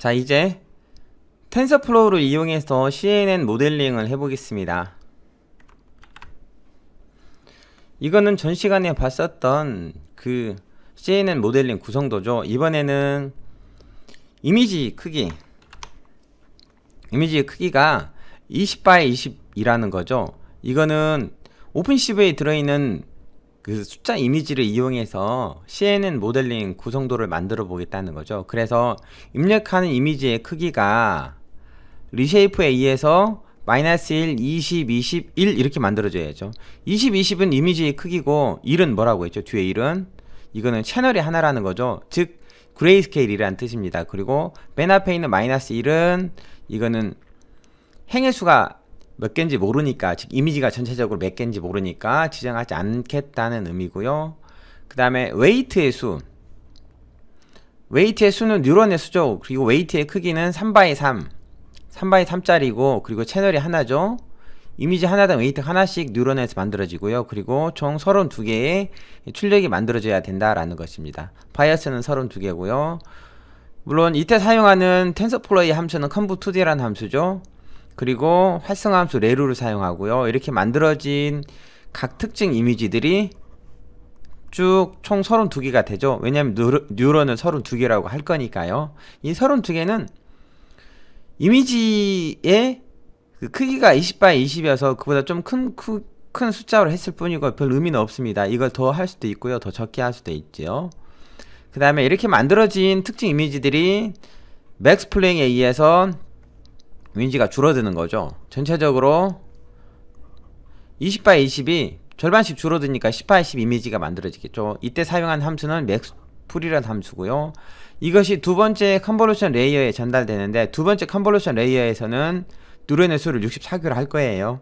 자, 이제 텐서플로우를 이용해서 CNN 모델링을 해보겠습니다. 이거는 전 시간에 봤었던 그 CNN 모델링 구성도죠. 이번에는 이미지 크기가 20x 20이라는 거죠. 이거는 오픈CV에 들어있는 그 숫자 이미지를 이용해서 CNN 모델링 구성도를 만들어 보겠다는 거죠. 그래서 입력하는 이미지의 크기가 리쉐이프에 의해서 -1, 20, 21 이렇게 만들어줘야죠. 20, 20은 이미지의 크기고 1은 뭐라고 했죠? 뒤에 1은 이거는 채널이 하나라는 거죠. 즉 그레이스케일이라는 뜻입니다. 그리고 맨 앞에 있는 -1은 이거는 행의 수가 몇 개인지 모르니까, 즉 이미지가 전체적으로 몇 개인지 모르니까 지정하지 않겠다는 의미고요. 그 다음에 웨이트의 수는 뉴런의 수죠. 그리고 웨이트의 크기는 3x3 3x3짜리고 그리고 채널이 하나죠. 이미지 하나당 웨이트 하나씩 뉴런에서 만들어지고요. 그리고 총 32개의 출력이 만들어져야 된다라는 것입니다. 바이어스는 32개고요. 물론 이때 사용하는 텐서플로이 함수는 conv2d라는 함수죠. 그리고 활성화 함수 레루를 사용하고요. 이렇게 만들어진 각 특징 이미지들이 쭉 총 32개가 되죠. 왜냐하면 뉴런을 32개라고 할 거니까요. 이 32개는 이미지의 그 크기가 20x 20이어서 그보다 좀 큰 숫자로 했을 뿐이고 별 의미는 없습니다. 이걸 더 할 수도 있고요. 더 적게 할 수도 있죠. 그 다음에 이렇게 만들어진 특징 이미지들이 맥스 플레잉에 의해서 이미지가 줄어드는 거죠. 전체적으로 20x 20이 절반씩 줄어드니까 10x 10 이미지가 만들어지겠죠. 이때 사용한 함수는 맥스풀이라는 함수고요. 이것이 두 번째 컨볼루션 레이어에 전달되는데, 두 번째 컨볼루션 레이어에서는 뉴런의 수를 64개로 할 거예요.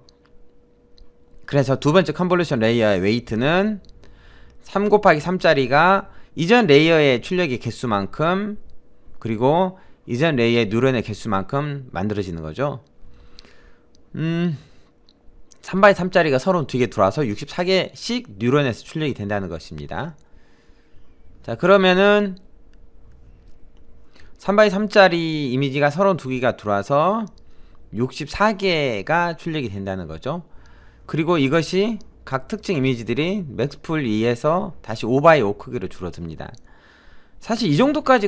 그래서 두 번째 컨볼루션 레이어의 웨이트는 3 곱하기 3짜리가 이전 레이어의 출력의 개수만큼, 그리고 이전 레이어의 뉴런의 개수만큼 만들어지는 거죠. 3x3짜리가 32개 들어와서 64개씩 뉴런에서 출력이 된다는 것입니다. 자, 그러면은 3x3짜리 이미지가 32개가 들어와서 64개가 출력이 된다는 거죠. 그리고 이것이 각 특징 이미지들이 맥스풀 2에서 다시 5x5 크기로 줄어듭니다. 사실 이 정도까지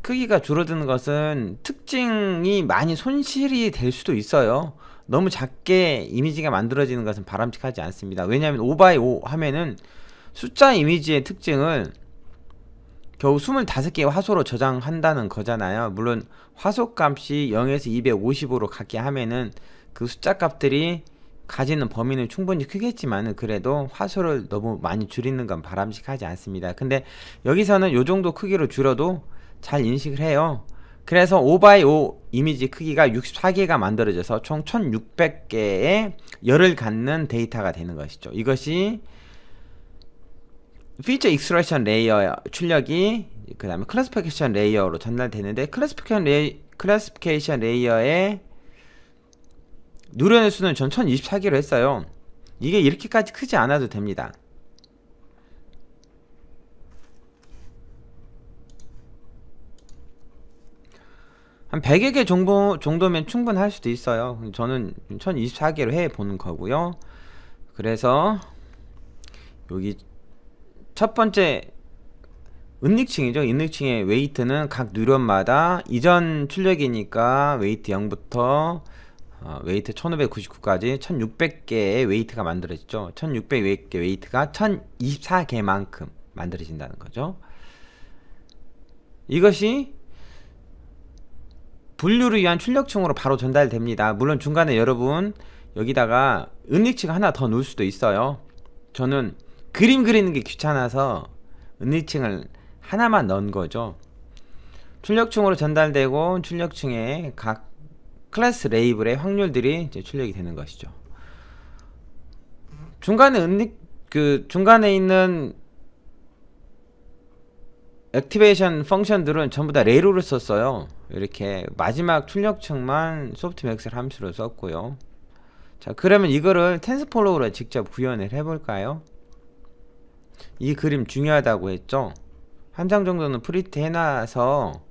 크기가 줄어드는 것은 특징이 많이 손실이 될 수도 있어요. 너무 작게 이미지가 만들어지는 것은 바람직하지 않습니다. 왜냐하면 5x5 하면은 숫자 이미지의 특징을 겨우 25개의 화소로 저장한다는 거잖아요. 물론 화소 값이 0에서 250으로 갖게 하면은 그 숫자 값들이 가지는 범위는 충분히 크겠지만은 그래도 화소를 너무 많이 줄이는 건 바람직하지 않습니다. 근데 여기서는 요 정도 크기로 줄여도 잘 인식을 해요. 그래서 5x5 이미지 크기가 64개가 만들어져서 총 1600개의 열을 갖는 데이터가 되는 것이죠. 이것이 피처 익스트랙션 레이어 출력이 그 다음에 클래시피케이션 레이어로 전달되는데, 클래시피케이션 레이어의 뉴런의 수는 전 1024개로 했어요. 이게 이렇게까지 크지 않아도 됩니다. 한 100여 개 정도면 충분할 수도 있어요. 저는 1024개로 해보는 거고요. 그래서 여기 첫 번째 은닉층이죠. 은닉층의 웨이트는 각 뉴런마다 이전 출력이니까 웨이트 0부터 웨이트 1599까지 1600개의 웨이트가 만들어지죠. 1600개 웨이트가 1024개만큼 만들어진다는 거죠. 이것이 분류를 위한 출력층으로 바로 전달됩니다. 물론 중간에 여러분 여기다가 은닉층 하나 더 넣을 수도 있어요. 저는 그림 그리는 게 귀찮아서 은닉층을 하나만 넣은 거죠. 출력층으로 전달되고 출력층에 각 클래스 레이블의 확률들이 이제 출력이 되는 것이죠. 중간에 중간에 있는 액티베이션 펑션들은 전부 다 레이루를 썼어요. 이렇게 마지막 출력층만 소프트맥스 함수로 썼고요. 자, 그러면 이거를 텐서플로우로 직접 구현을 해볼까요? 이 그림 중요하다고 했죠. 한 장 정도는 프린트 해놔서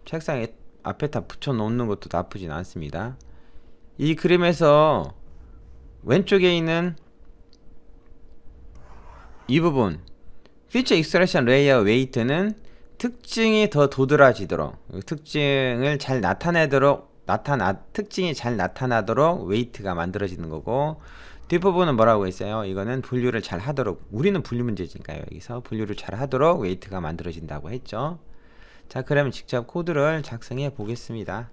책상에 앞에다 붙여 놓는 것도 나쁘진 않습니다. 이 그림에서 왼쪽에 있는 이 부분 피처 익스트랙션 레이어 웨이트는 특징이 더 도드라지도록, 특징을 잘 특징이 잘 나타나도록 웨이트가 만들어지는 거고, 뒷부분은 뭐라고 했어요? 이거는 분류를 잘 하도록, 우리는 분류 문제니까요. 여기서 분류를 잘 하도록 웨이트가 만들어진다고 했죠. 자, 그러면 직접 코드를 작성해 보겠습니다.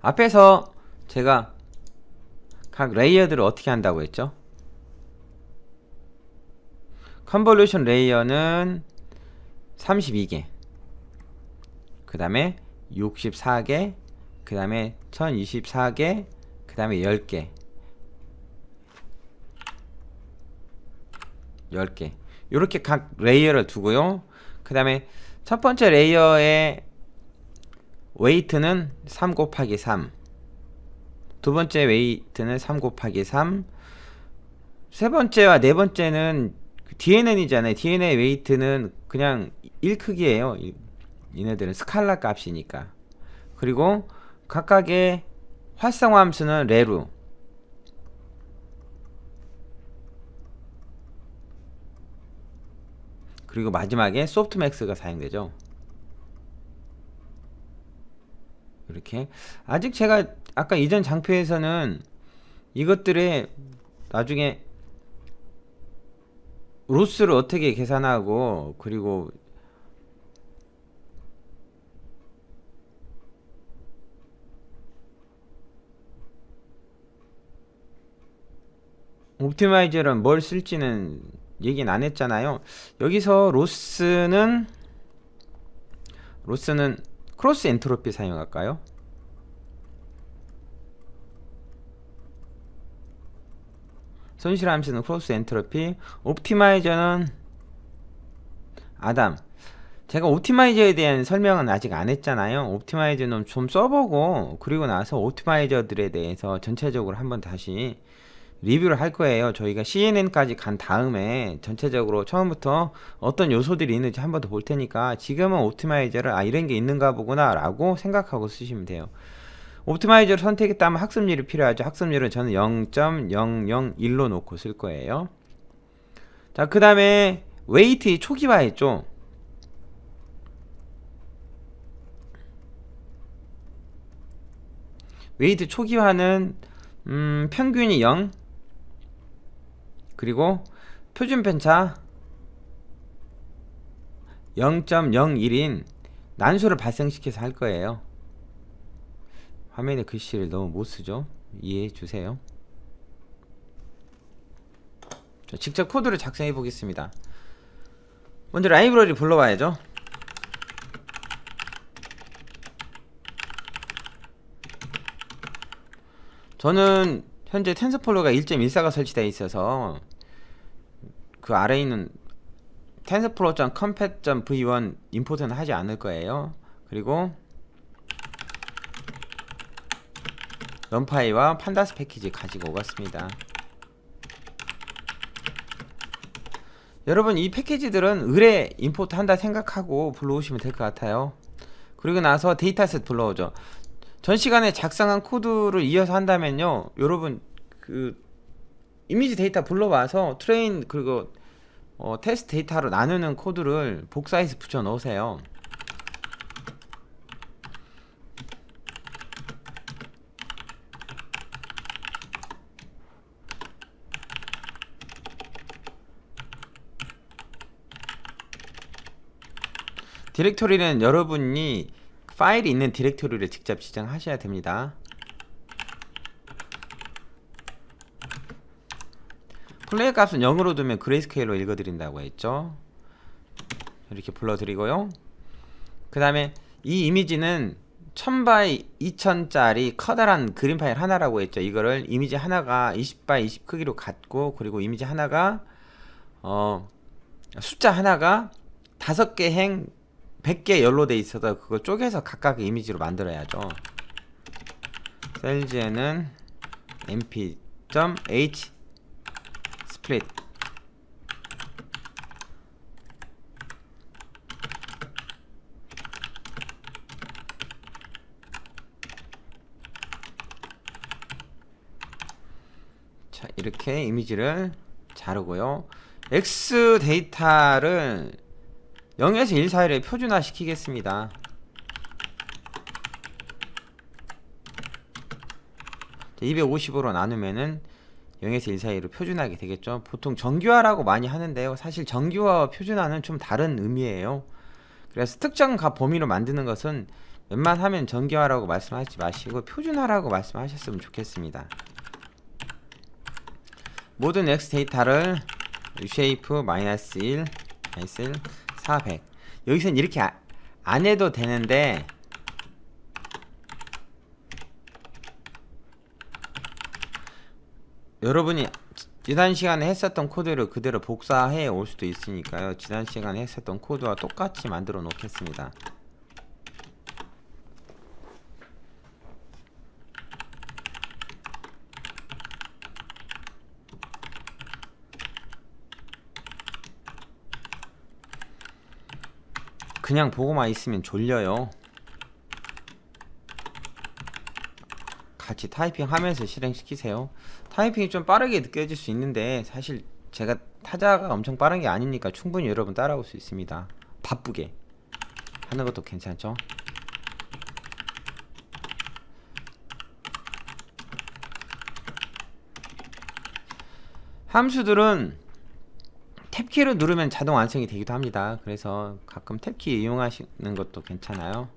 앞에서 제가 각 레이어들을 어떻게 한다고 했죠? 컨볼루션 레이어는 32개, 그 다음에 64개, 그 다음에 1024개, 그 다음에 10개 10개 요렇게 각 레이어를 두고요. 그 다음에 첫 번째 레이어의 웨이트는 3 곱하기 3, 두 번째 웨이트는 3 곱하기 3, 세 번째와 네 번째는 DNN이잖아요. DNA 웨이트는 그냥 1 크기예요. 얘네들은 스칼라 값이니까. 그리고 각각의 활성화 함수는 레루, 그리고 마지막에 소프트맥스가 사용되죠. 이렇게 아직 제가 아까 이전 장표에서는 이것들의 나중에 로스를 어떻게 계산하고, 그리고 옵티마이저는 뭘 쓸지는 얘기는 안 했잖아요. 여기서 로스는 크로스 엔트로피 사용할까요? 손실 함수는 크로스 엔트로피, 옵티마이저는 아담. 제가 옵티마이저에 대한 설명은 아직 안 했잖아요. 옵티마이저는 좀 써보고, 그리고 나서 옵티마이저들에 대해서 전체적으로 한번 다시 리뷰를 할 거예요. 저희가 CNN까지 간 다음에 전체적으로 처음부터 어떤 요소들이 있는지 한 번 더 볼 테니까, 지금은 옵티마이저를 이런 게 있는가 보구나 라고 생각하고 쓰시면 돼요. 옵티마이저를 선택했다면 학습률이 필요하죠. 학습률은 저는 0.001로 놓고 쓸 거예요. 자, 그 다음에 웨이트 초기화 했죠. 웨이트 초기화는 평균이 0, 그리고 표준 편차 0.01인 난수를 발생시켜서 할 거예요. 화면에 글씨를 너무 못 쓰죠. 이해해 주세요. 자, 직접 코드를 작성해 보겠습니다. 먼저 라이브러리 불러와야죠. 저는 현재 텐서플로우가 1.14가 설치되어 있어서 그 아래에 있는 tensorflow.compat.v1 임포트는 하지 않을 거예요. 그리고 럼파이와 판다스 패키지 가지고 오겠습니다. 여러분, 이 패키지들은 의뢰 임포트 한다 생각하고 불러오시면 될 것 같아요. 그리고 나서 데이터셋 불러오죠. 전 시간에 작성한 코드를 이어서 한다면요, 여러분 그 이미지 데이터 불러와서 트레인 그리고 테스트 데이터로 나누는 코드를 복사해서 붙여 넣으세요. 디렉토리는 여러분이 파일이 있는 디렉토리를 직접 지정하셔야 됩니다. 플레이 값은 0으로 두면 그레이스케일로 읽어드린다고 했죠. 이렇게 불러드리고요. 그 다음에 이 이미지는 1000x 2000짜리 커다란 그림 파일 하나라고 했죠. 이거를 이미지 하나가 20x 20 크기로 갖고, 그리고 이미지 하나가 숫자 하나가 5개 행 100개 열로 돼 있어서 그거 쪼개서 각각 이미지로 만들어야죠. 셀즈에는 mp.h 스플릿. 자, 이렇게 이미지를 자르고요. X 데이터를 0에서 1 사이를 표준화 시키겠습니다. 250으로 나누면은 0에서 1 사이로 표준하게 되겠죠. 보통 정규화라고 많이 하는데요, 사실 정규화와 표준화는 좀 다른 의미예요. 그래서 특정 값 범위로 만드는 것은 웬만하면 정규화라고 말씀하지 마시고 표준화라고 말씀하셨으면 좋겠습니다. 모든 X 데이터를 쉐이프 -1 400. 여기서는 이렇게 안 해도 되는데, 여러분이 지난 시간에 했었던 코드를 그대로 복사해 올 수도 있으니까요, 지난 시간에 했었던 코드와 똑같이 만들어 놓겠습니다. 그냥 보고만 있으면 졸려요. 같이 타이핑하면서 실행시키세요. 타이핑이 좀 빠르게 느껴질 수 있는데 사실 제가 타자가 엄청 빠른 게 아니니까 충분히 여러분 따라올 수 있습니다. 바쁘게 하는 것도 괜찮죠? 함수들은 탭키를 누르면 자동 완성이 되기도 합니다. 그래서 가끔 탭키 이용하시는 것도 괜찮아요.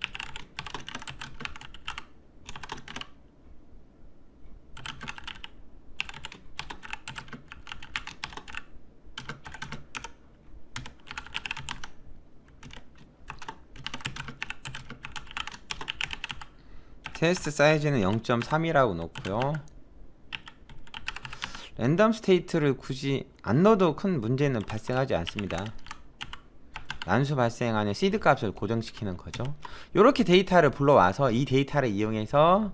테스트 사이즈는 0.3이라고 놓고요. 랜덤 스테이트를 굳이 안 넣어도 큰 문제는 발생하지 않습니다. 난수 발생하는 시드 값을 고정시키는 거죠. 이렇게 데이터를 불러와서 이 데이터를 이용해서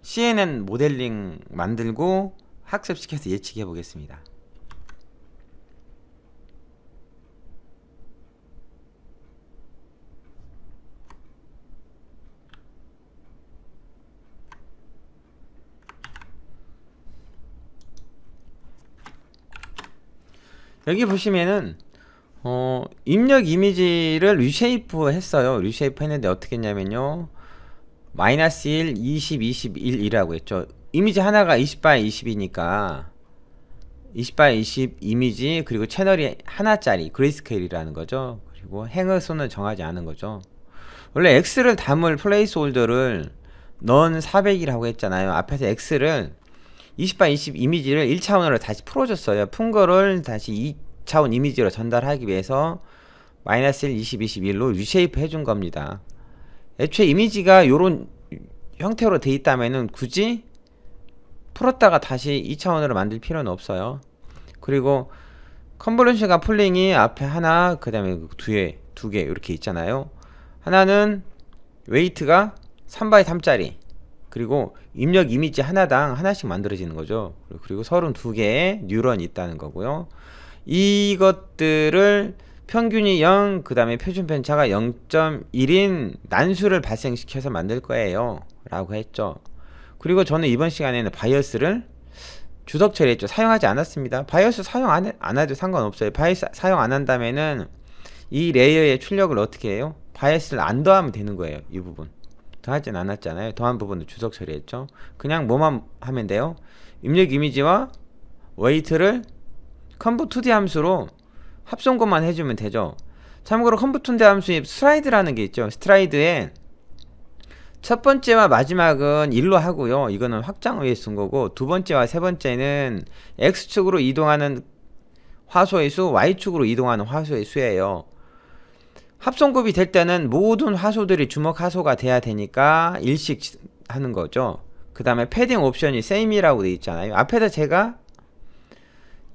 CNN 모델링 만들고 학습시켜서 예측해 보겠습니다. 여기 보시면은 입력 이미지를 리쉐이프 했어요. 리쉐이프 했는데 어떻게 했냐면요, -1, 20, 21이라고 했죠. 이미지 하나가 20x 20이니까 20x 20 이미지, 그리고 채널이 하나짜리 그레이스케일이라는 거죠. 그리고 행의 수는 정하지 않은 거죠. 원래 X를 담을 플레이스홀더를 넌 400이라고 했잖아요. 앞에서 X를 20x 20 이미지를 1차원으로 다시 풀어줬어요. 푼 거를 다시 2차원 이미지로 전달하기 위해서 -1, 20, 21로 리쉐이프 해준 겁니다. 애초에 이미지가 요런 형태로 돼 있다면은 굳이 풀었다가 다시 2차원으로 만들 필요는 없어요. 그리고 컨볼루션과 풀링이 앞에 하나, 그 다음에 뒤에 두 개 이렇게 있잖아요. 하나는 웨이트가 3x3짜리, 그리고 입력 이미지 하나당 하나씩 만들어지는 거죠. 그리고 32개의 뉴런이 있다는 거고요. 이것들을 평균이 0, 그 다음에 표준 편차가 0.1인 난수를 발생시켜서 만들 거예요 라고 했죠. 그리고 저는 이번 시간에는 바이어스를 주석 처리했죠. 사용하지 않았습니다. 바이어스 사용 안 해도 상관없어요. 바이어스 사용 안 한다면은 이 레이어의 출력을 어떻게 해요? 바이어스를 안 더하면 되는 거예요. 이 부분 더하진 않았잖아요. 더한 부분을 주석 처리했죠. 그냥 뭐만 하면 돼요? 입력 이미지와 웨이트를 컴부2D 함수로 합성것만 해주면 되죠. 참고로 컴부2D 함수에 스트라이드라는 게 있죠. 스트라이드에 첫 번째와 마지막은 1로 하고요. 이거는 확장 위에 쓴 거고, 두 번째와 세 번째는 X축으로 이동하는 화소의 수, Y축으로 이동하는 화소의 수예요. 합성곱이 될 때는 모든 화소들이 주먹 화소가 돼야 되니까 1씩 하는 거죠. 그 다음에 패딩 옵션이 same이라고 돼 있잖아요. 앞에다 제가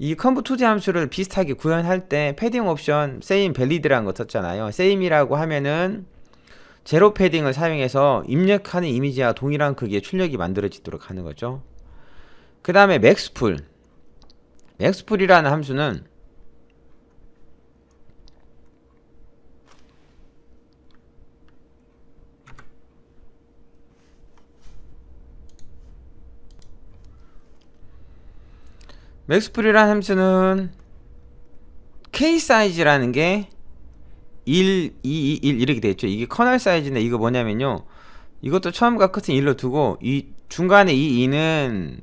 이 컴부2D 함수를 비슷하게 구현할 때 패딩 옵션 same valid라는 거 썼잖아요. same이라고 하면은 제로 패딩을 사용해서 입력하는 이미지와 동일한 크기의 출력이 만들어지도록 하는 거죠. 그 다음에 맥스풀이라는 함수는 K 사이즈라는 게 1, 2, 1 이렇게 돼 있죠. 이게 커널 사이즈인데 이거 뭐냐면요. 이것도 처음과 끝은 1로 두고 이 중간에 이 2는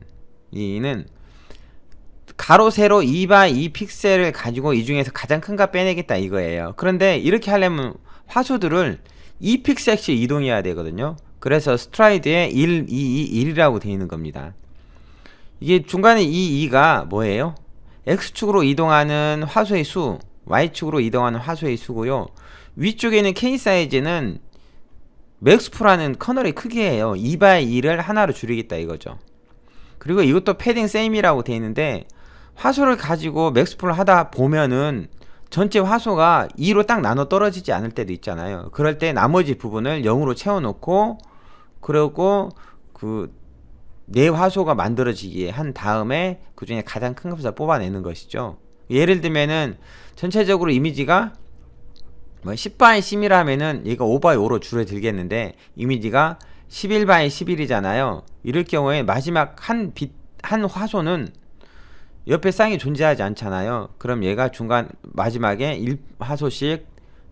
가로 세로 2x2 픽셀을 가지고 이 중에서 가장 큰 거 빼내겠다 이거예요. 그런데 이렇게 하려면 화소들을 2픽셀씩 이동해야 되거든요. 그래서 스트라이드에 1, 2, 2, 1이라고 되어 있는 겁니다. 이게 중간에 이 2가 뭐예요? X축으로 이동하는 화소의 수, Y축으로 이동하는 화소의 수고요. 위쪽에 있는 K 사이즈는 맥스풀하는 커널의 크기예요. 2x2를 하나로 줄이겠다 이거죠. 그리고 이것도 패딩 세임이라고 되어 있는데 화소를 가지고 맥스풀을 하다 보면은 전체 화소가 2로 딱 나눠 떨어지지 않을 때도 있잖아요. 그럴 때 나머지 부분을 0으로 채워놓고 그리고 그 네 화소가 만들어지게 한 다음에 그 중에 가장 큰 값을 뽑아내는 것이죠. 예를 들면은 전체적으로 이미지가 뭐 10x10이라면은 얘가 5x5로 줄어들겠는데 이미지가 11x11이잖아요. 이럴 경우에 마지막 한 화소는 옆에 쌍이 존재하지 않잖아요. 그럼 얘가 중간 마지막에 1화소씩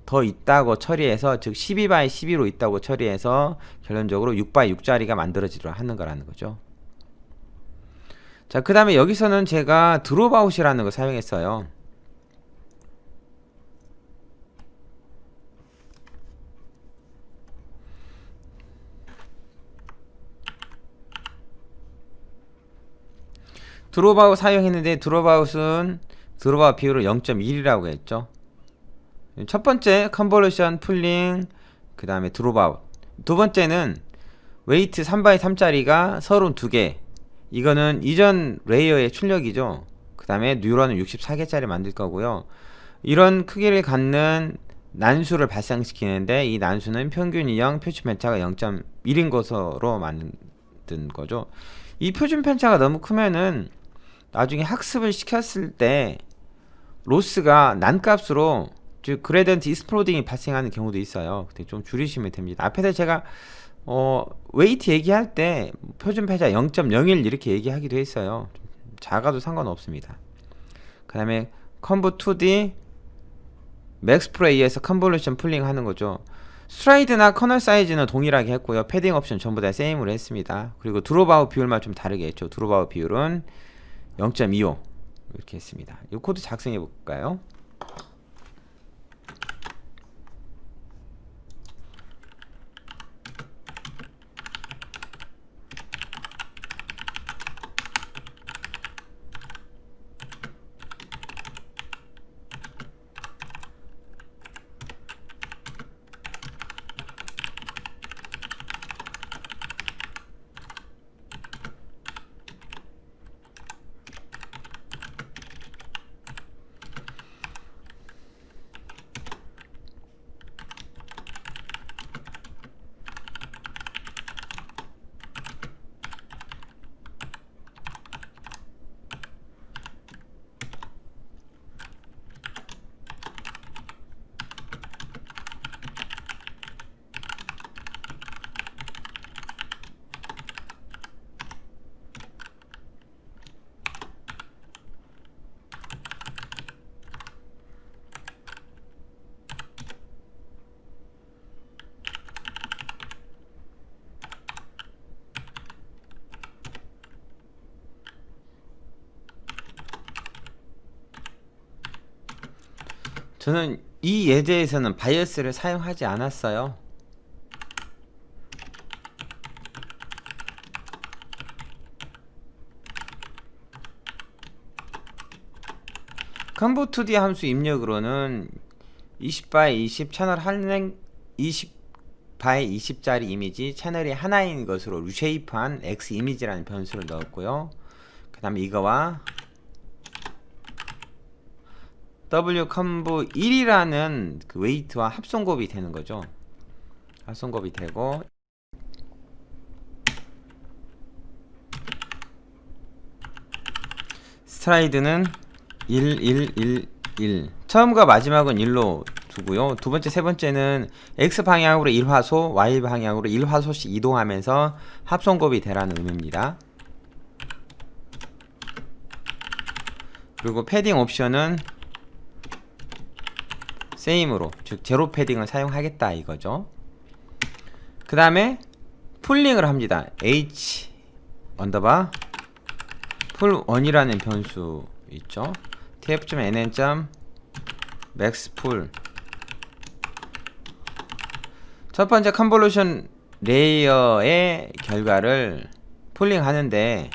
더 있다고 처리해서, 즉 12x12로 있다고 처리해서 결론적으로 6x6짜리가 만들어지도록 하는 거라는 거죠. 자, 그 다음에 여기서는 제가 드롭아웃이라는 걸 사용했어요. 드롭아웃 사용했는데 드롭아웃은 드롭아웃 비율을 0.1이라고 했죠. 첫 번째 컨볼루션 풀링, 그 다음에 드롭아웃. 두 번째는 웨이트 3x3짜리가 32개, 이거는 이전 레이어의 출력이죠. 그 다음에 뉴런은 64개짜리 만들 거고요. 이런 크기를 갖는 난수를 발생시키는데 이 난수는 평균 이형 표준 편차가 0.1인 것으로 만든 거죠. 이 표준 편차가 너무 크면은 나중에 학습을 시켰을 때 로스가 난값으로, 즉 그레디언트 익스플로딩이 발생하는 경우도 있어요. 근데 좀 줄이시면 됩니다. 앞에서 제가 웨이트 얘기할 때 표준 편차 0.01 이렇게 얘기하기도 했어요. 작아도 상관없습니다. 그 다음에 컨브 2D 맥스풀에 의해서 컨볼루션 풀링 하는 거죠. 스트라이드나 커널 사이즈는 동일하게 했고요. 패딩 옵션 전부 다 세임으로 했습니다. 그리고 드롭아웃 비율만 좀 다르게 했죠. 드롭아웃 비율은 0.25 이렇게 했습니다. 이 코드 작성해 볼까요? 저는 이 예제에서는 바이어스를 사용하지 않았어요. 컨보2D 함수 입력으로는 20x20 채널 한 20x20짜리 이미지 채널이 하나인 것으로 루쉐이프한 X 이미지라는 변수를 넣었고요. 그 다음에 이거와 W 컨보 1이라는 그 웨이트와 합성곱이 되는 거죠. 합성곱이 되고, 스트라이드는 1, 1, 1, 1. 처음과 마지막은 1로 두고요. 두 번째, 세 번째는 X 방향으로 1화소, Y 방향으로 1화소씩 이동하면서 합성곱이 되라는 의미입니다. 그리고 패딩 옵션은 세임으로, 즉 제로 패딩을 사용하겠다 이거죠. 그 다음에 풀링을 합니다. H 언더바 풀1이라는 변수 있죠. tf.nn.maxfull 첫 번째 컨볼루션 레이어의 결과를 풀링 하는데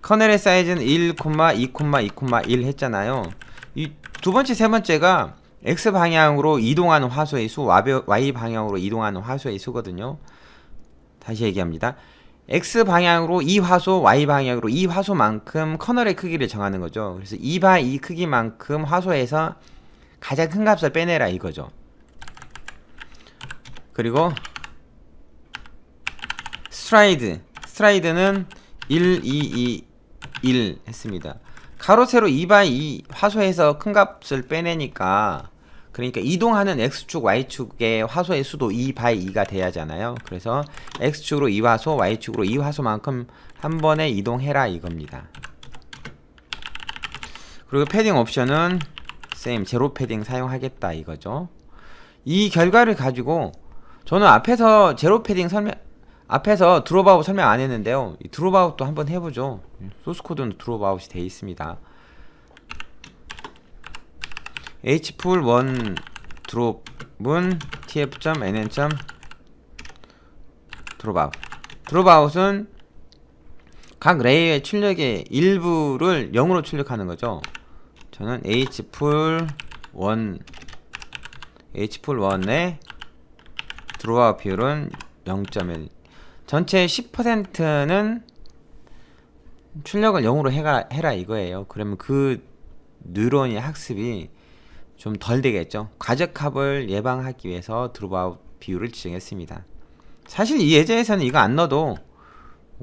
커널의 사이즈는 1, 2, 2,1 했잖아요. 이 두 번째, 세 번째가 X 방향으로 이동하는 화소의 수, Y 방향으로 이동하는 화소의 수거든요. 다시 얘기합니다. X 방향으로 이 화소, Y 방향으로 이 화소만큼 커널의 크기를 정하는 거죠. 그래서 2x2 크기만큼 화소에서 가장 큰 값을 빼내라 이거죠. 그리고 스트라이드는 1, 2, 1 했습니다. 가로 세로 2x2 화소에서 큰 값을 빼내니까, 그러니까 이동하는 X축, Y축의 화소의 수도 2x2가 돼야 하잖아요. 그래서 X축으로 2화소, Y축으로 2화소만큼 한 번에 이동해라 이겁니다. 그리고 패딩 옵션은 same, 제로 패딩 사용하겠다 이거죠. 이 결과를 가지고 저는 앞에서 제로 패딩 앞에서 드롭아웃 설명 안 했는데요. 이 드롭아웃도 한번 해보죠. 소스 코드는 드롭아웃이 되어 있습니다. hpull1 드롭은 tf.nn.dropOut. 드롭아웃은 각 레이어의 출력의 일부를 0으로 출력하는 거죠. 저는 hpull1의 드롭아웃 비율은 0.1. 전체 10%는 출력을 0으로 해라 이거예요. 그러면 그 뉴런의 학습이 좀 덜 되겠죠. 과적합을 예방하기 위해서 드롭아웃 비율을 지정했습니다. 사실 이 예제에서는 이거 안 넣어도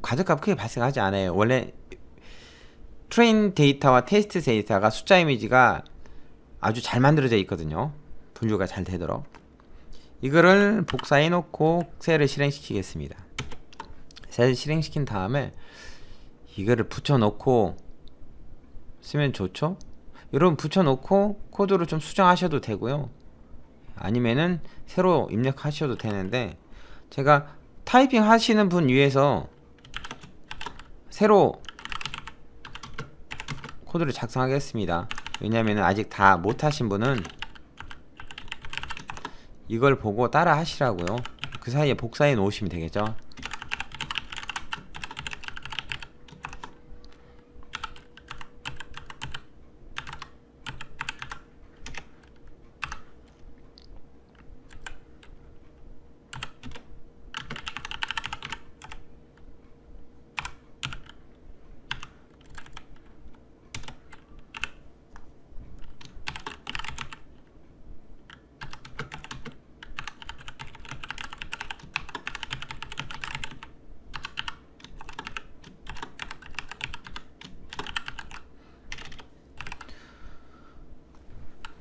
과적합 크게 발생하지 않아요. 원래 트레인 데이터와 테스트 데이터가 숫자 이미지가 아주 잘 만들어져 있거든요. 분류가 잘 되도록. 이거를 복사해 놓고 셀을 실행시키겠습니다. 셀 실행시킨 다음에 이거를 붙여놓고 쓰면 좋죠. 여러분 붙여놓고 코드를 좀 수정하셔도 되고요. 아니면은 새로 입력하셔도 되는데, 제가 타이핑 하시는 분 위해서 새로 코드를 작성하겠습니다. 왜냐면은 아직 다 못하신 분은 이걸 보고 따라 하시라고요. 그 사이에 복사해 놓으시면 되겠죠.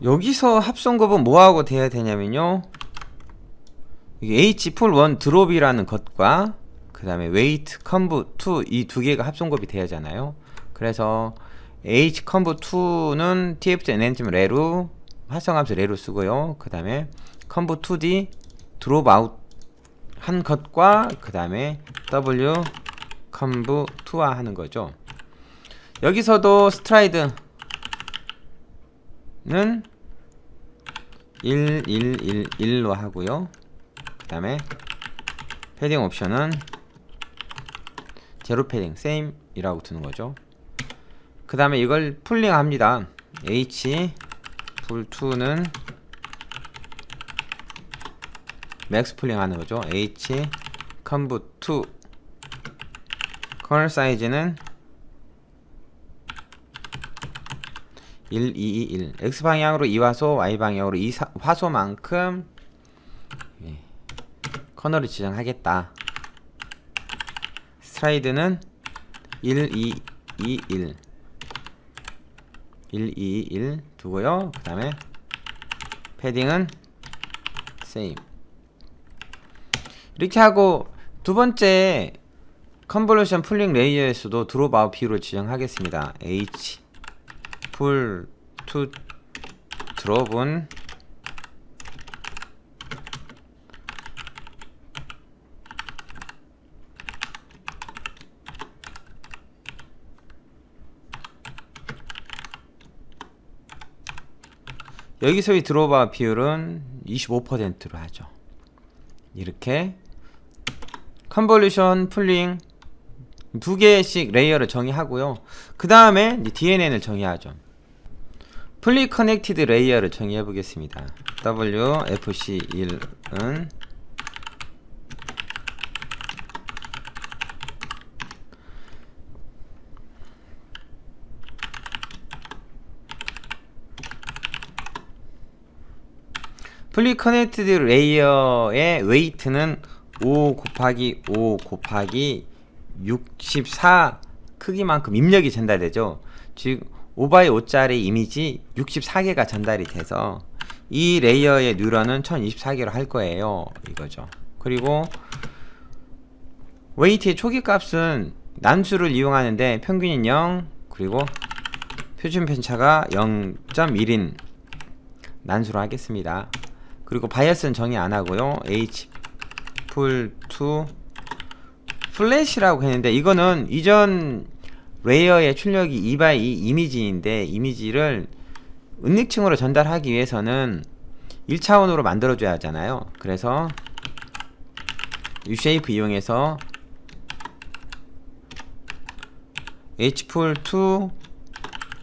여기서 합성곱은 뭐하고 돼야 되냐면요, hpull1 드롭이라는 것과 그 다음에 wait conv2 이 두 개가 합성곱이 돼야 하잖아요. 그래서 hconv2는 tf.nn.re로 활성함수 re로 쓰고요. 그 다음에 conv2d 드롭아웃 한 것과 그 다음에 w conv2화 하는 거죠. 여기서도 스트라이드 는 1, 1, 1, 1로 하고요. 그 다음에 패딩 옵션은 제로 패딩, same 이라고 두는 거죠. 그 다음에 이걸 풀링 합니다. h pull2는 max 풀링 하는 거죠. h conv2 커널 사이즈는 1, 2, 2, 1. X방향으로 2화소, Y방향으로 2화소만큼 커널을 지정하겠다. 스트라이드는 1, 2, 121 1221 두고요. 그 다음에 패딩은 same 이렇게 하고 두 번째 컨볼루션 풀링 레이어에서도 드롭 아웃 비율을 지정하겠습니다. h 풀 to 드롭은 여기서의 드롭 아웃 비율은 25%로 하죠. 이렇게 컨볼루션 풀링 두 개씩 레이어를 정의하고요. 그 다음에 DNN을 정의하죠. 풀리 커넥티드 레이어를 정의해 보겠습니다. WFC1은 풀리 커넥티드 레이어의 웨이트는 5 곱하기 5 곱하기 64 크기만큼 입력이 전달되죠. 즉 5x5짜리 이미지 64개가 전달이 돼서 이 레이어의 뉴런은 1024개로 할 거예요. 이거죠. 그리고 웨이트의 초기 값은 난수를 이용하는데 평균인 0 그리고 표준 편차가 0.1인 난수로 하겠습니다. 그리고 바이어스는 정의 안 하고요. h 풀 to 플래시라고 했는데 이거는 이전 레이어의 출력이 2x2 이미지인데 이미지를 은닉층으로 전달하기 위해서는 1차원으로 만들어줘야 하잖아요. 그래서 Ushape 이용해서 hpull to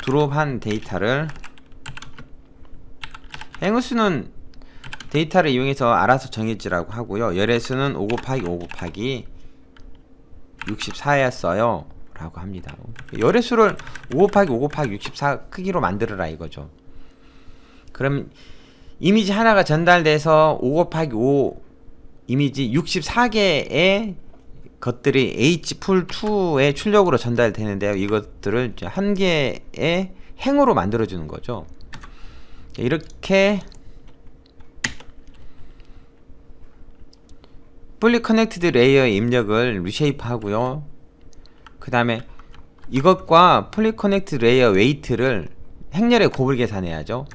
드롭한 데이터를 행수는 데이터를 이용해서 알아서 정해지라고 하고요. 열애수는 5 곱하기 5 곱하기 64였어요 라고 합니다. 열애수를 5 곱하기 5 곱하기 64 크기로 만들어라 이거죠. 그럼 이미지 하나가 전달돼서 5 곱하기 5 이미지 64개의 것들이 hpull2의 출력으로 전달되는데요. 이것들을 한 개의 행으로 만들어주는 거죠. 이렇게 풀리 커넥티드 레이어의 입력을 리쉐이프 하고요. 그 다음에 이것과 풀리 커넥티드 레이어 웨이트를 행렬의 곱을 계산해야죠.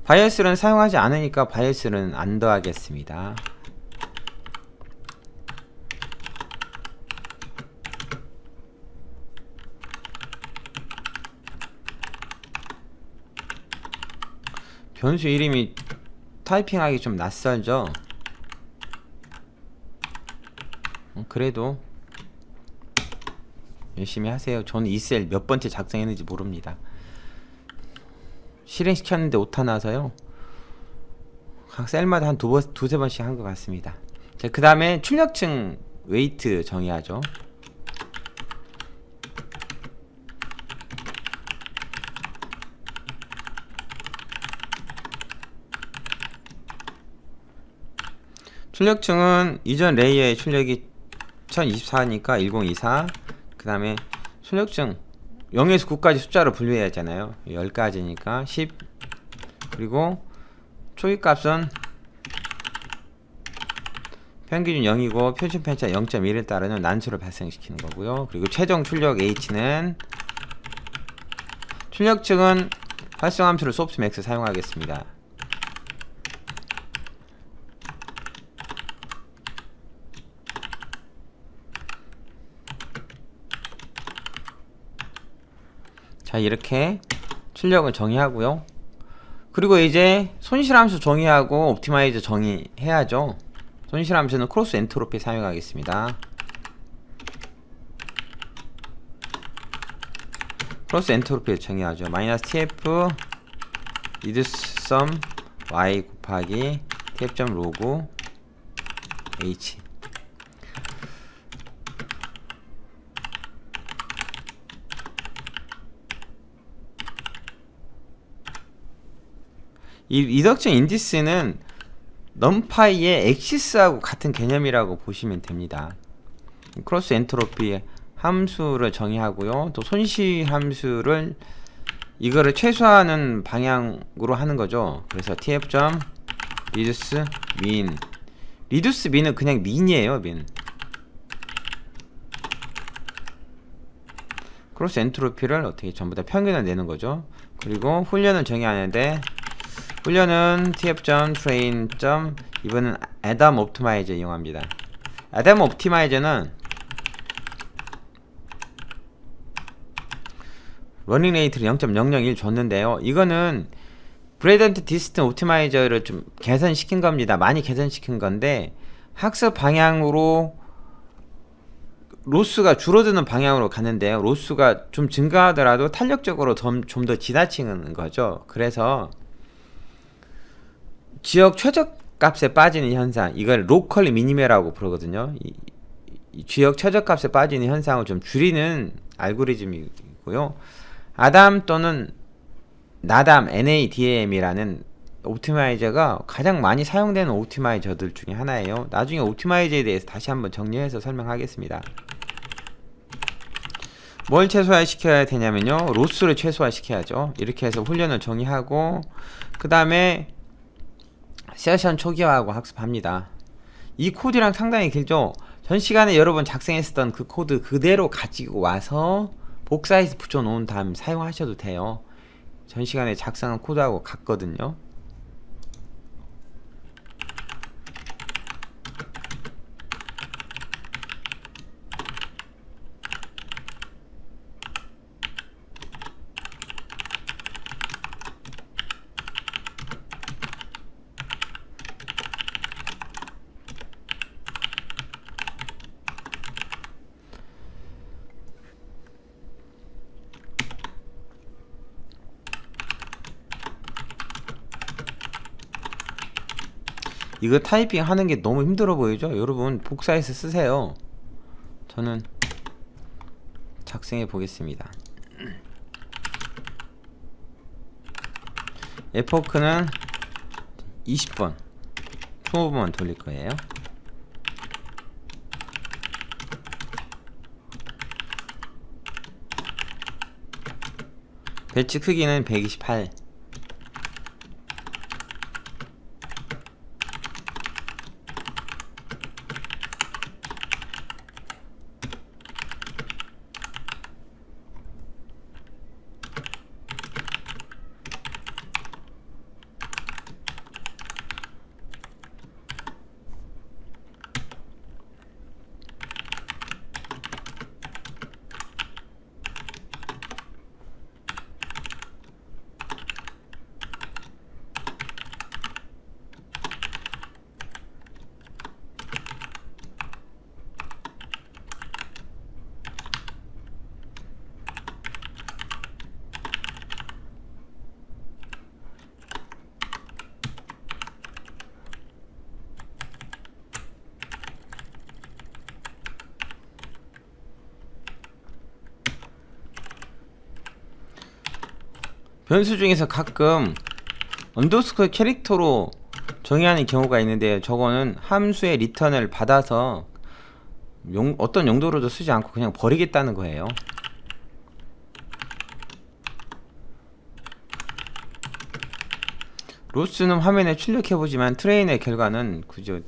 바이어스는 사용하지 않으니까 바이어스는 안 더하겠습니다. 변수 이름이 타이핑하기 좀 낯설죠? 그래도 열심히 하세요. 저는 이 셀 몇 번째 작성했는지 모릅니다. 실행시켰는데 오타 나서요. 각 셀마다 한 두세 번씩 한 것 같습니다. 자, 그 다음에 출력층 웨이트 정의하죠. 출력층은 이전 레이어의 출력이 1024니까 1024. 그 다음에 출력층 0에서 9까지 숫자로 분류해야 하잖아요. 10가지니까 10. 그리고 초기값은 평균 0이고 표준 편차 0.1을 따르는 난수를 발생시키는 거고요. 그리고 최종 출력 h는 출력층은 활성함수를 소프트맥스 사용하겠습니다. 자, 이렇게 출력을 정의하고요. 그리고 이제 손실함수 정의하고 옵티마이저 정의해야죠. 손실함수는 크로스 엔트로피 사용하겠습니다. 크로스 엔트로피를 정의하죠. 마이너스 tf 리듀스 썸 y 곱하기 tf.log H. 이 리덕션 인디스는 넘파이의 엑시스하고 같은 개념이라고 보시면 됩니다. 크로스 엔트로피 함수를 정의하고요. 또 손실 함수를 이거를 최소화하는 방향으로 하는 거죠. 그래서 tf 점 reduce mean. reduce mean은 그냥 mean이에요. mean. 크로스 엔트로피를 어떻게 전부 다 평균을 내는 거죠. 그리고 훈련을 정의하는데 훈련은 tf 점 train 점 이번엔 adam optimizer 이용합니다. adam optimizer는 러닝 레이트를 0.001 줬는데요. 이거는 브레이던트 디스턴 옵티마이저를 좀 개선시킨 겁니다. 많이 개선시킨 건데 학습 방향으로 로스가 줄어드는 방향으로 가는데요. 로스가 좀 증가하더라도 탄력적으로 좀 더 지나치는 거죠. 그래서 지역 최저값에 빠지는 현상, 이걸 로컬 미니메라고 부르거든요. 이 지역 최저값에 빠지는 현상을 좀 줄이는 알고리즘이고요. 아담 또는 나담 NADAM이라는 옵티마이저가 가장 많이 사용되는 옵티마이저들 중에 하나예요. 나중에 옵티마이저에 대해서 다시 한번 정리해서 설명하겠습니다. 뭘 최소화시켜야 되냐면요, 로스를 최소화시켜야죠. 이렇게 해서 훈련을 정의하고 그 다음에 세션 초기화하고 학습합니다. 이 코드랑 상당히 길죠. 전 시간에 여러분 작성했었던 그 코드 그대로 가지고 와서 복사해서 붙여놓은 다음 사용하셔도 돼요. 전 시간에 작성한 코드하고 같거든요. 이거 타이핑 하는 게 너무 힘들어 보이죠? 여러분 복사해서 쓰세요. 저는 작성해 보겠습니다. 에포크는 20번 20번만 돌릴 거예요. 배치 크기는 128. 변수 중에서 가끔 언더스코어 캐릭터로 정의하는 경우가 있는데 저거는 함수의 리턴을 받아서 어떤 용도로도 쓰지 않고 그냥 버리겠다는 거예요. 로스는 화면에 출력해보지만 트레인의 결과는 굳이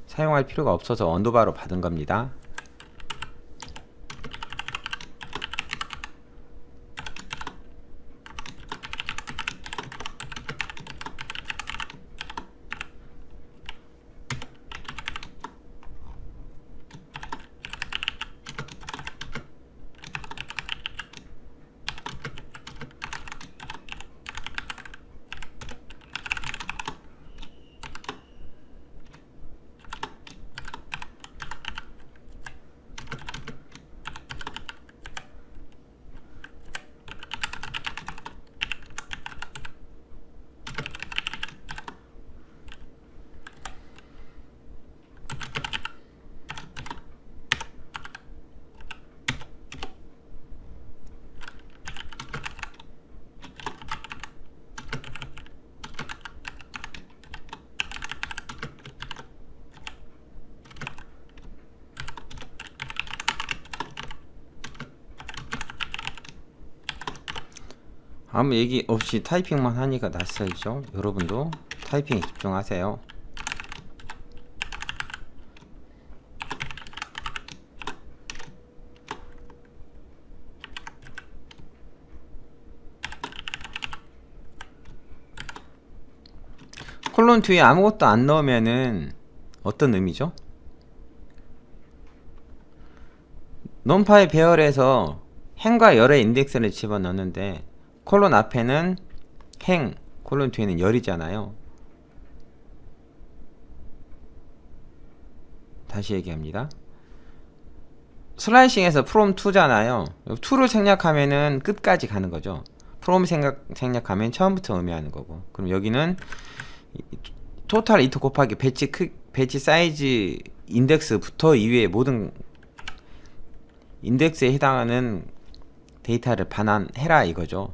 사용할 필요가 없어서 언더바로 받은 겁니다. 아무 얘기 없이 타이핑만 하니까 낯설죠. 여러분도 타이핑에 집중하세요. 콜론 뒤에 아무것도 안 넣으면은 어떤 의미죠? 논파의 배열에서 행과 열의 인덱스를 집어넣는데 콜론 앞에는 행, 콜론 뒤에는 열이잖아요. 다시 얘기합니다. 슬라이싱에서 from to잖아요. 2를 생략하면은 끝까지 가는 거죠. from 생략하면 처음부터 의미하는 거고. 그럼 여기는 토탈 이터 곱하기 배치 사이즈 인덱스부터 이외의 모든 인덱스에 해당하는 데이터를 반환해라 이거죠.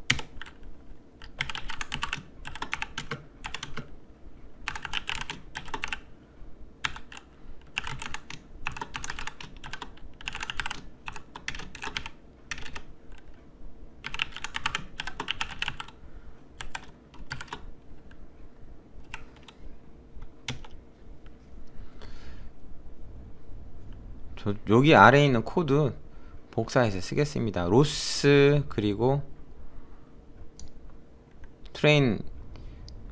여기 아래에 있는 코드 복사해서 쓰겠습니다. 로스 그리고 트레인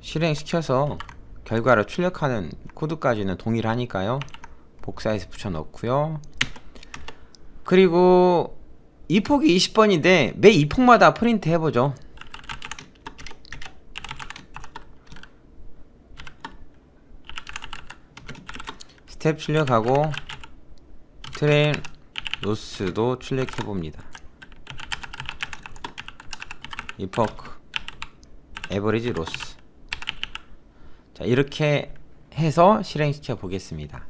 실행시켜서 결과를 출력하는 코드까지는 동일하니까요. 복사해서 붙여넣고요. 그리고 이 폭이 20번인데 매 2폭마다 프린트 해보죠. 스텝 출력하고 트레인 로스도 출력해봅니다. 이포크 에버리지 로스. 자, 이렇게 해서 실행시켜 보겠습니다.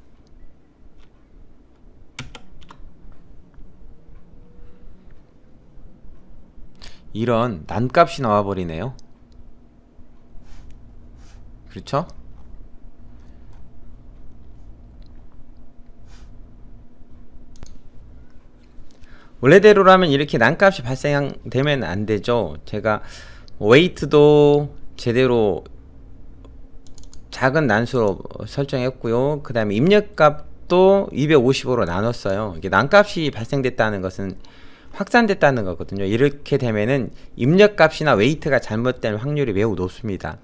이런 난값이 나와 버리네요. 그렇죠? 원래대로라면 이렇게 난값이 발생되면 안 되죠. 제가 웨이트도 제대로 작은 난수로 설정했고요. 그 다음에 입력값도 255로 나눴어요. 이게 난값이 발생됐다는 것은 확산됐다는 거거든요. 이렇게 되면은 입력값이나 웨이트가 잘못될 확률이 매우 높습니다.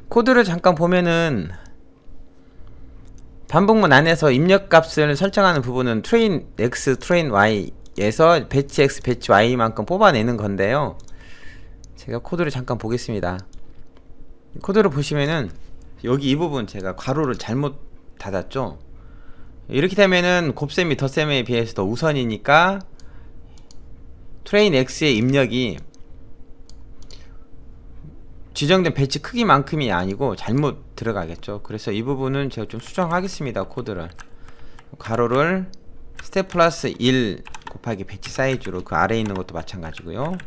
코드를 잠깐 보면은 반복문 안에서 입력값을 설정하는 부분은 트레인 X, 트레인 Y 에서 배치 X, 배치 Y만큼 뽑아내는 건데요. 제가 코드를 잠깐 보겠습니다. 코드를 보시면은 여기 이 부분 제가 괄호를 잘못 닫았죠. 이렇게 되면은 곱셈이 덧셈에 비해서 더 우선이니까 트레인 X의 입력이 지정된 배치 크기만큼이 아니고 잘못 들어가겠죠. 그래서 이 부분은 제가 좀 수정하겠습니다. 코드를 괄호를 스텝 플러스 1 곱하기 배치 사이즈로 그 아래에 있는 것도 마찬가지고요.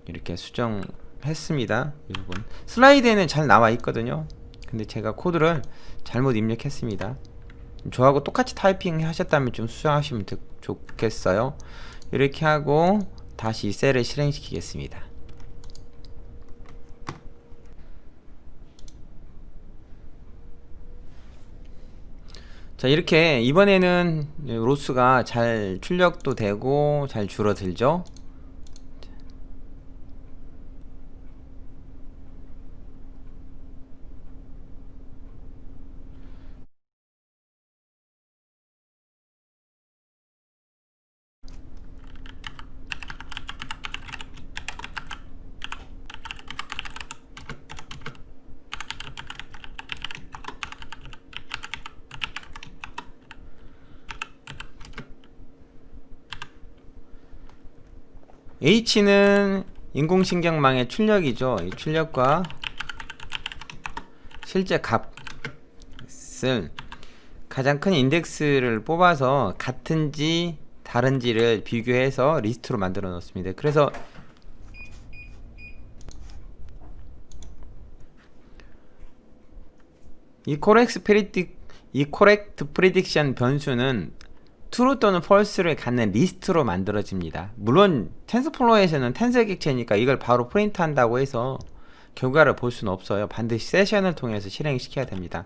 이렇게 수정했습니다. 이 부분 슬라이드에는 잘 나와 있거든요. 근데 제가 코드를 잘못 입력했습니다. 저하고 똑같이 타이핑 하셨다면 좀 수정하시면 좋겠어요. 이렇게 하고 다시 셀을 실행시키겠습니다. 자, 이렇게 이번에는 로스가 잘 출력도 되고 잘 줄어들죠. H는 인공신경망의 출력이죠. 이 출력과 실제 값을 가장 큰 인덱스를 뽑아서 같은지 다른지를 비교해서 리스트로 만들어 놓습니다. 그래서 이 코렉트 프리딕션 변수는 true 또는 false를 갖는 리스트로 만들어집니다. 물론 텐서플로우에서는 텐서 객체니까 이걸 바로 프린트 한다고 해서 결과를 볼 수는 없어요. 반드시 세션을 통해서 실행시켜야 됩니다.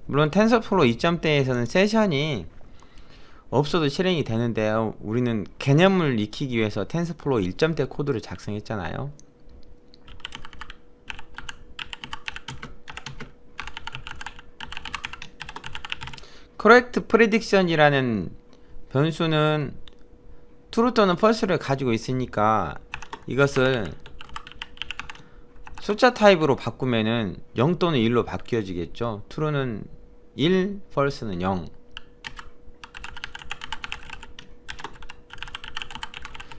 물론 텐서플로우 2점대에서는 세션이 없어도 실행이 되는데요. 우리는 개념을 익히기 위해서 텐서플로우 1점대 코드를 작성했잖아요. correct prediction이라는 변수는 true 또는 false를 가지고 있으니까 이것을 숫자 타입으로 바꾸면은 0 또는 1로 바뀌어지겠죠. true는 1, false는 0.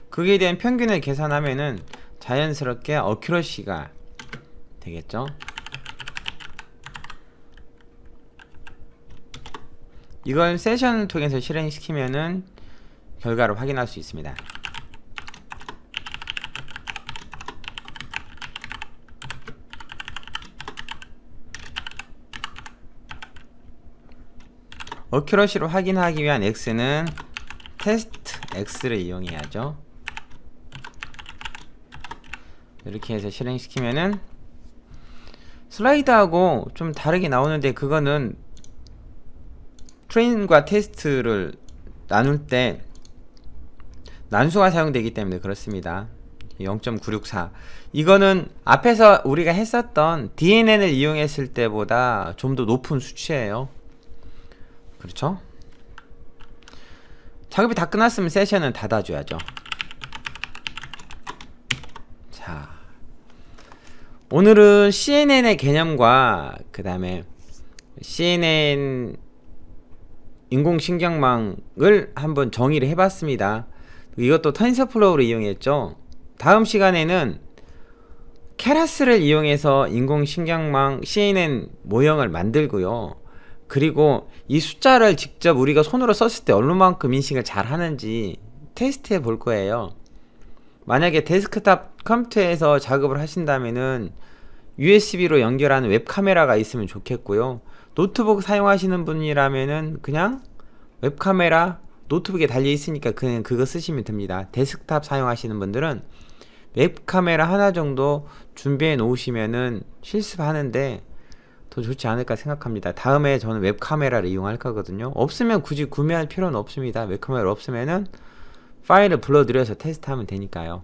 그에 대한 평균을 계산하면은 자연스럽게 accuracy가 되겠죠. 이걸 세션을 통해서 실행시키면은 결과를 확인할 수 있습니다. 어큐러시로 확인하기 위한 X는 테스트 X를 이용해야죠. 이렇게 해서 실행시키면은 슬라이드하고 좀 다르게 나오는데, 그거는 트레인과 테스트를 나눌 때 난수가 사용되기 때문에 그렇습니다. 0.964 이거는 앞에서 우리가 했었던 DNN을 이용했을 때보다 좀 더 높은 수치예요. 그렇죠? 작업이 다 끝났으면 세션은 닫아줘야죠. 자, 오늘은 CNN의 개념과 그 다음에 CNN 인공신경망을 한번 정의를 해봤습니다. 이것도 텐서플로우를 이용했죠. 다음 시간에는 케라스를 이용해서 인공신경망 CNN 모형을 만들고요. 그리고 이 숫자를 직접 우리가 손으로 썼을 때 얼마만큼 인식을 잘 하는지 테스트해 볼 거예요. 만약에 데스크탑 컴퓨터에서 작업을 하신다면은 USB로 연결하는 웹카메라가 있으면 좋겠고요. 노트북 사용하시는 분이라면은 그냥 웹카메라 노트북에 달려 있으니까 그냥 그거 쓰시면 됩니다. 데스크탑 사용하시는 분들은 웹카메라 하나 정도 준비해 놓으시면은 실습하는데 더 좋지 않을까 생각합니다. 다음에 저는 웹카메라를 이용할 거거든요. 없으면 굳이 구매할 필요는 없습니다. 웹카메라 없으면은 파일을 불러들여서 테스트하면 되니까요.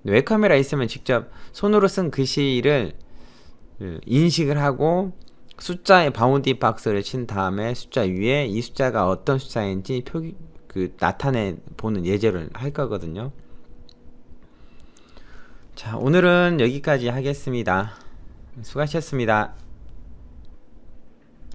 웹카메라 있으면 직접 손으로 쓴 글씨를 인식을 하고 숫자의 바운딩 박스를 친 다음에 숫자 위에 이 숫자가 어떤 숫자인지 나타내 보는 예제를 할 거거든요. 자, 오늘은 여기까지 하겠습니다. 수고하셨습니다.